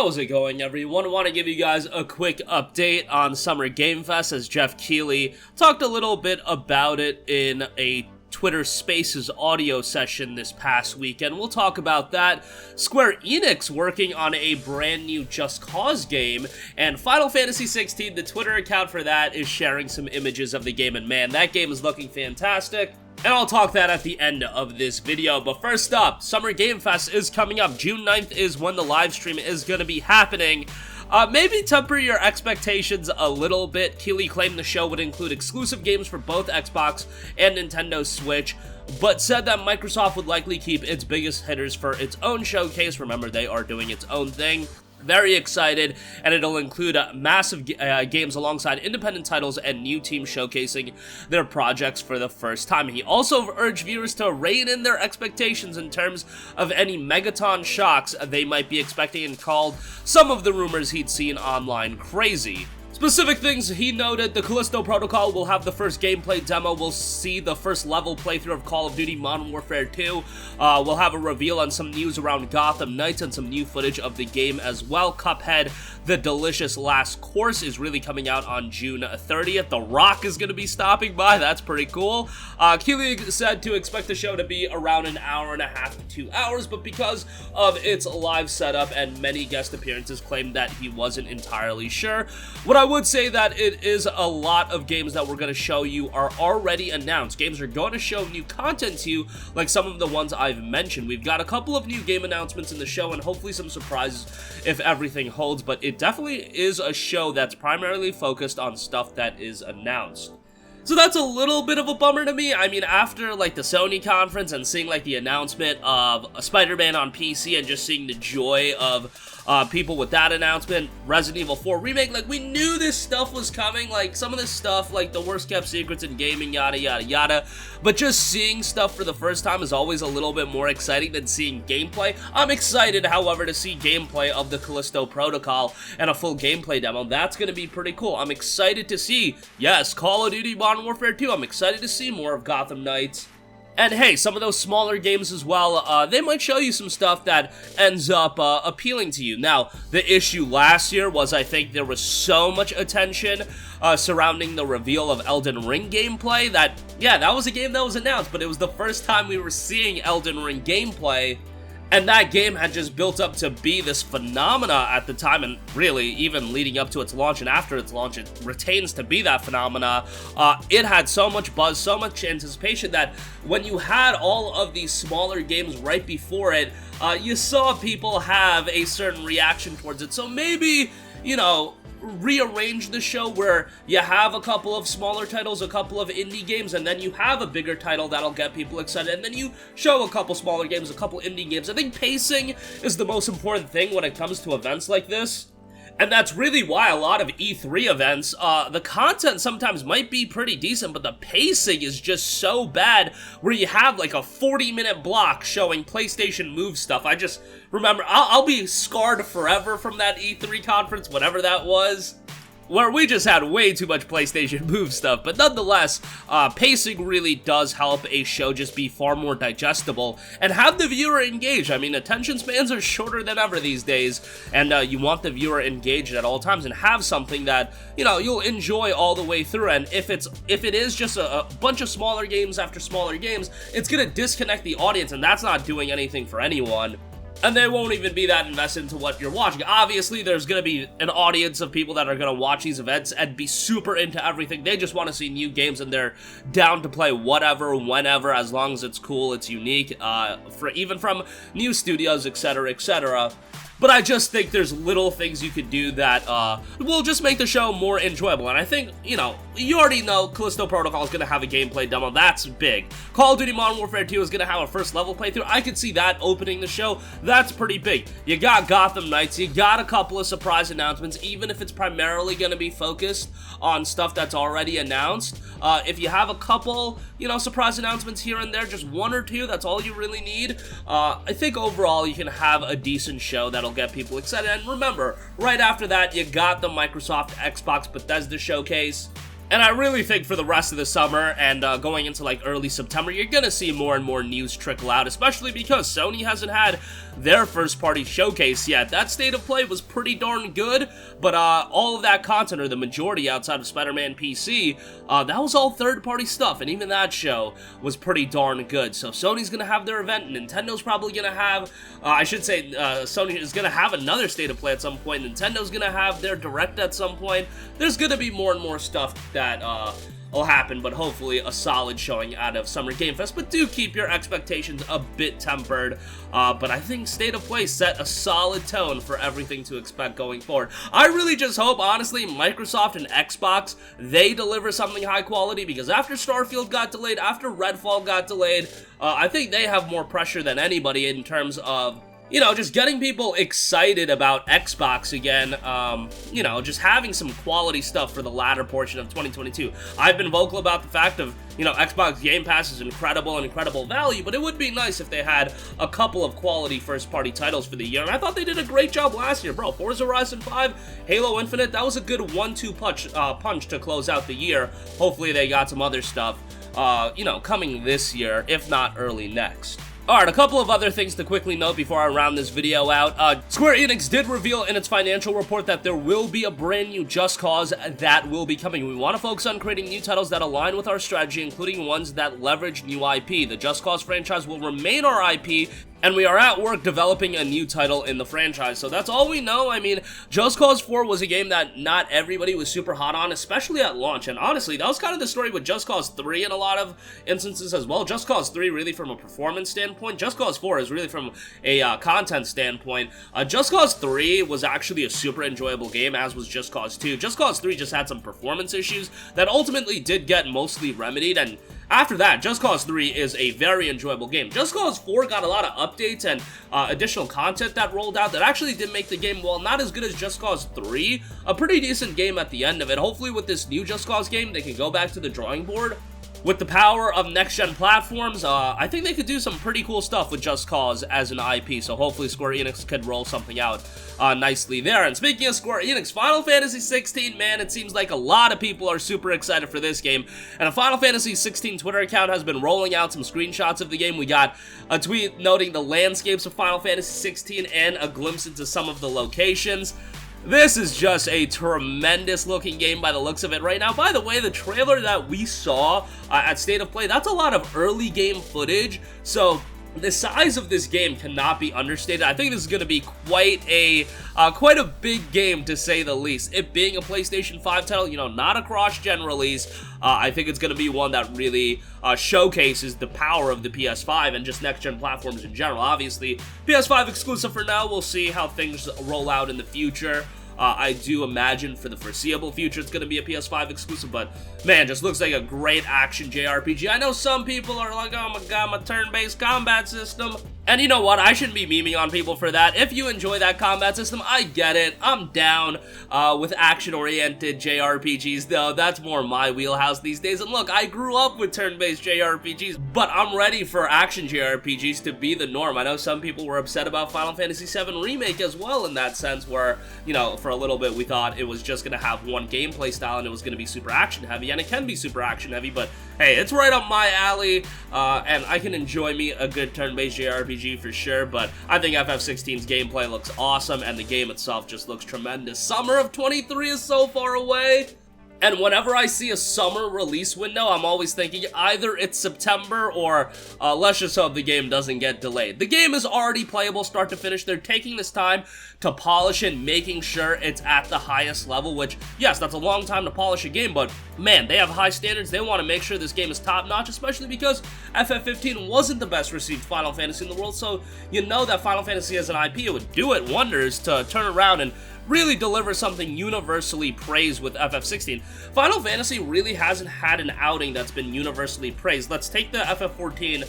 How's it going, everyone? Want to give you guys a quick update on Summer Game Fest, as Jeff Keighley talked a little bit about it in a Twitter Spaces audio session this past weekend. We'll talk about that. Square Enix working on a brand new Just Cause game, and Final Fantasy XVI, the Twitter account for that, is sharing some images of the game, and man, that game is looking fantastic. And I'll talk that at the end of this video. But first up, Summer Game Fest is coming up. June 9th is when the live stream is going to be happening. Maybe temper your expectations a little bit. Keighley claimed the show would include exclusive games for both Xbox and Nintendo Switch, but said that Microsoft would likely keep its biggest hitters for its own showcase. Remember, they are doing its own thing. Very excited, and it'll include massive games alongside independent titles and new teams showcasing their projects for the first time. He also urged viewers to rein in their expectations in terms of any Megaton shocks they might be expecting, and called some of the rumors he'd seen online crazy. Specific things he noted: the Callisto protocol will have the first gameplay demo. We'll see the first level playthrough of Call of Duty Modern Warfare 2. We'll have a reveal on some news around Gotham Knights and some new footage of the game as well. Cuphead, The Delicious Last Course, is really coming out on June 30th. The Rock is going to be stopping by. That's pretty cool. Keighley said to expect the show to be around an hour and a half to 2 hours, but because of its live setup and many guest appearances, claimed that he wasn't entirely sure. What I would say that it is a lot of games that we're going to show you are already announced. Games are going to show new content to you, like some of the ones I've mentioned. We've got a couple of new game announcements in the show, and hopefully some surprises if everything holds, but it definitely is a show that's primarily focused on stuff that is announced. So that's a little bit of a bummer to me. I mean, after like the Sony conference and seeing like the announcement of Spider-Man on PC and just seeing the joy of people with that announcement, Resident Evil 4 Remake, like we knew this stuff was coming, like some of this stuff, like the worst kept secrets in gaming, yada yada yada, but just seeing stuff for the first time is always a little bit more exciting than seeing gameplay. I'm excited, however, to see gameplay of the Callisto protocol and a full gameplay demo. That's going to be pretty cool. I'm excited to see, yes, Call of Duty Modern Warfare 2. I'm excited to see more of Gotham Knights. And hey, some of those smaller games as well, they might show you some stuff that ends up appealing to you. Now, the issue last year was, I think there was so much attention surrounding the reveal of Elden Ring gameplay that, yeah, that was a game that was announced, but it was the first time we were seeing Elden Ring gameplay. And that game had just built up to be this phenomena at the time, and really, even leading up to its launch and after its launch, it retains to be that phenomena. It had so much buzz, so much anticipation, that when you had all of these smaller games right before it, you saw people have a certain reaction towards it. So maybe, you know, rearrange the show where you have a couple of smaller titles, a couple of indie games, and then you have a bigger title that'll get people excited, and then you show a couple smaller games, a couple indie games. I think pacing is the most important thing when it comes to events like this. And that's really why a lot of E3 events, the content sometimes might be pretty decent, but the pacing is just so bad, where you have like a 40-minute block showing PlayStation Move stuff. I just remember, I'll be scarred forever from that E3 conference, whatever that was, where we just had way too much PlayStation Move stuff. But nonetheless, pacing really does help a show just be far more digestible and have the viewer engaged. I mean, attention spans are shorter than ever these days, and you want the viewer engaged at all times and have something that, you know, you'll enjoy all the way through. And if it is just a bunch of smaller games after smaller games, it's gonna disconnect the audience, and that's not doing anything for anyone. And they won't even be that invested into what you're watching. Obviously, there's going to be an audience of people that are going to watch these events and be super into everything. They just want to see new games, and they're down to play whatever, whenever, as long as it's cool, it's unique, even from new studios, etc., etc. But I just think there's little things you could do that will just make the show more enjoyable. And I think, you know, you already know Callisto Protocol is going to have a gameplay demo. That's big. Call of Duty Modern Warfare 2 is going to have a first level playthrough. I could see that opening the show. That's pretty big. You got Gotham Knights. You got a couple of surprise announcements, even if it's primarily going to be focused on stuff that's already announced. If you have a couple, you know, surprise announcements here and there, just one or two, that's all you really need. I think overall you can have a decent show that'll get people excited. And remember, right after that, you got the Microsoft Xbox Bethesda showcase. And I really think for the rest of the summer and going into like early September, you're gonna see more and more news trickle out, especially because Sony hasn't had their first party showcase yet. That State of Play was pretty darn good, but all of that content, or the majority outside of Spider-Man PC, that was all third party stuff, and even that show was pretty darn good. So Sony's gonna have their event, Nintendo's probably gonna have, Sony is gonna have another State of Play at some point, Nintendo's gonna have their Direct at some point. There's gonna be more and more stuff that will happen, but hopefully a solid showing out of Summer Game Fest. But do keep your expectations a bit tempered. But I think State of Play set a solid tone for everything to expect going forward. I really just hope, honestly, Microsoft and Xbox, they deliver something high quality, because after Starfield got delayed, after Redfall got delayed, I think they have more pressure than anybody in terms of, you know, just getting people excited about Xbox again, you know, just having some quality stuff for the latter portion of 2022. I've been vocal about the fact of, you know, Xbox Game Pass is incredible and incredible value, but it would be nice if they had a couple of quality first-party titles for the year, and I thought they did a great job last year, bro. Forza Horizon 5, Halo Infinite, that was a good 1-2 punch to close out the year. Hopefully they got some other stuff, you know, coming this year, if not early next. Alright, a couple of other things to quickly note before I round this video out. Square Enix did reveal in its financial report that there will be a brand new Just Cause that will be coming. We want to focus on creating new titles that align with our strategy, including ones that leverage new IP. The Just Cause franchise will remain our IP, and we are at work developing a new title in the franchise. So that's all we know. I mean, Just Cause 4 was a game that not everybody was super hot on, especially at launch. And honestly, that was kind of the story with Just Cause 3 in a lot of instances as well. Just Cause 3 really from a performance standpoint. Just Cause 4 is really from a content standpoint. Just Cause 3 was actually a super enjoyable game, as was Just Cause 2. Just Cause 3 just had some performance issues that ultimately did get mostly remedied, and after that, Just Cause 3 is a very enjoyable game. Just Cause 4 got a lot of updates and additional content that rolled out that actually did make the game, while not as good as Just Cause 3, a pretty decent game at the end of it. Hopefully with this new Just Cause game, they can go back to the drawing board. With the power of next-gen platforms, I think they could do some pretty cool stuff with Just Cause as an IP, so hopefully Square Enix could roll something out nicely there. And speaking of Square Enix, Final Fantasy 16, man, it seems like a lot of people are super excited for this game, and a Final Fantasy 16 Twitter account has been rolling out some screenshots of the game. We got a tweet noting the landscapes of Final Fantasy 16 and a glimpse into some of the locations. This is just a tremendous looking game by the looks of it right now. By the way, the trailer that we saw at State of Play, that's a lot of early game footage, so the size of this game cannot be understated. I think this is going to be quite a big game, to say the least. It being a PlayStation 5 title, you know, not a cross-gen release, I think it's going to be one that really showcases the power of the PS5 and just next-gen platforms in general. Obviously, PS5 exclusive for now. We'll see how things roll out in the future. I do imagine for the foreseeable future it's going to be a PS5 exclusive, but man, just looks like a great action JRPG. I know some people are like, oh my god, my turn-based combat system. And you know what? I shouldn't be memeing on people for that. If you enjoy that combat system, I get it. I'm down with action-oriented JRPGs, though. That's more my wheelhouse these days. And look, I grew up with turn-based JRPGs, but I'm ready for action JRPGs to be the norm. I know some people were upset about Final Fantasy VII Remake as well, in that sense, where, you know, for a little bit we thought it was just going to have one gameplay style and it was going to be super action-heavy, and it can be super action-heavy, but hey, it's right up my alley, and I can enjoy me a good turn-based JRPG for sure. But I think FF16's gameplay looks awesome, and the game itself just looks tremendous. Summer of 23 is so far away, and whenever I see a summer release window, I'm always thinking either it's September or let's just hope the game doesn't get delayed. The game is already playable start to finish. They're taking this time to polish it, making sure it's at the highest level, which, yes, that's a long time to polish a game, but man, they have high standards. They want to make sure this game is top-notch, especially because FF15 wasn't the best received Final Fantasy in the world, so you know that Final Fantasy as an IP, it would do it wonders to turn around and really deliver something universally praised with FF16. Final Fantasy really hasn't had an outing that's been universally praised. Let's take the FF14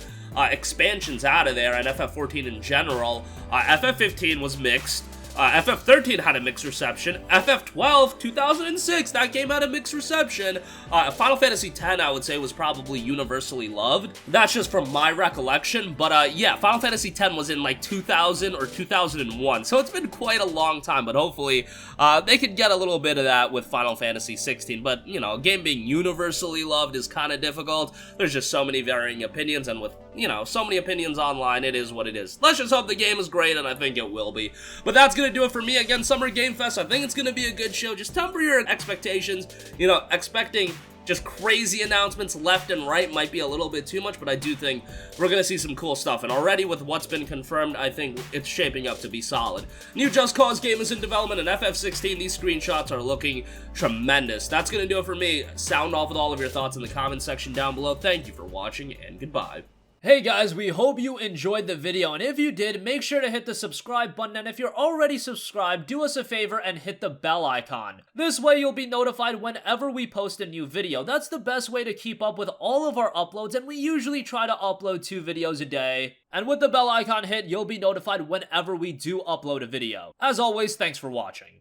expansions out of there and FF14 in general. FF15 was mixed. FF13 had a mixed reception. FF12, 2006, that game had a mixed reception. Final Fantasy X, I would say, was probably universally loved. That's just from my recollection, but yeah, Final Fantasy X was in like 2000 or 2001, so it's been quite a long time, but hopefully they could get a little bit of that with Final Fantasy 16, but, you know, a game being universally loved is kind of difficult. There's just so many varying opinions, and with, you know, so many opinions online, it is what it is. Let's just hope the game is great, and I think it will be. But that's gonna do it for me. Again, Summer Game Fest, I think it's gonna be a good show. Just temper your expectations. You know, expecting just crazy announcements left and right might be a little bit too much, but I do think we're gonna see some cool stuff. And already with what's been confirmed, I think it's shaping up to be solid. New Just Cause game is in development, and FF16, these screenshots are looking tremendous. That's gonna do it for me. Sound off with all of your thoughts in the comment section down below. Thank you for watching, and goodbye. Hey guys, we hope you enjoyed the video, and if you did, make sure to hit the subscribe button, and if you're already subscribed, do us a favor and hit the bell icon. This way you'll be notified whenever we post a new video. That's the best way to keep up with all of our uploads, and we usually try to upload 2 videos a day. And with the bell icon hit, you'll be notified whenever we do upload a video. As always, thanks for watching.